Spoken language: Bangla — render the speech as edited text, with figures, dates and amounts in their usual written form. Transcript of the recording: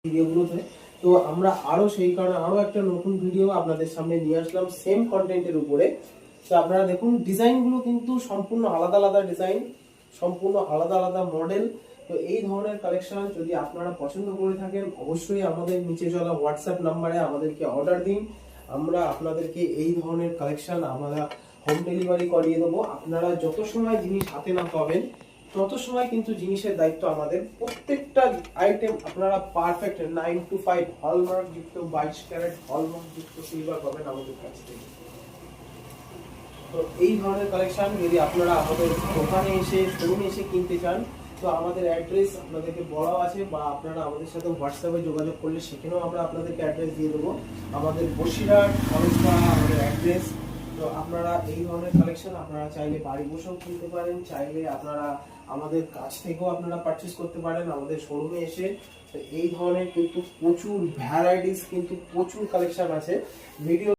ভিডিওগুলোতে। তো আমরা আরো সেই কারণে আরো একটা নতুন ভিডিও আপনাদের সামনে নিয়ে আসলাম সেম কন্টেন্টের উপরে। তো আপনারা দেখুন ডিজাইনগুলো কিন্তু সম্পূর্ণ আলাদা আলাদা ডিজাইন, সম্পূর্ণ আলাদা আলাদা মডেল। তো এই ধরনের কালেকশন যদি আপনারা পছন্দ করে থাকেন অবশ্যই আমাদের নিচে চলা হোয়াটসঅ্যাপ নাম্বারে আমাদেরকে অর্ডার দিন। আমরা আপনাদেরকে এই ধরনের কালেকশন আমরা হোম ডেলিভারি করিয়ে দেবো। আপনারা যত সময় জিনিস হাতে না পাবেন তত সময় কিন্তু জিনিসের দায়িত্ব আমাদের। প্রত্যেকটা আইটেম আপনারা পারফেক্ট 9 to 5 হলমার্ক যুক্ত 22 ক্যারেট হলমার্ক যুক্ত সিলভার পাবেন আমাদের কাছ থেকে। তো এই ধরনের কালেকশন যদি আপনারা আমাদের দোকানে এসে শোরুমে এসে কিনতে চান তো আমাদের অ্যাড্রেস আপনাদেরকে বলা আছে, বা আপনারা আমাদের সাথে হোয়াটসঅ্যাপে যোগাযোগ করলে সেখানেও আমরা আপনাদেরকে অ্যাড্রেস দিয়ে দেবো। আমাদের বসিরহাট কলেজপাড়া আমাদের অ্যাড্রেস। তো আপনারা এই ধরনের কালেকশন আপনারা চাইলে বাড়ি বসেও কিনতে পারেন, চাইলে আপনারা আমাদের কাছ থেকেও আপনারা পারচেজ করতে পারেন আমাদের শোরুমে এসে। তো এই ধরনের কিন্তু প্রচুর ভ্যারাইটিস কিন্তু প্রচুর কালেকশন আছে। ভিডিও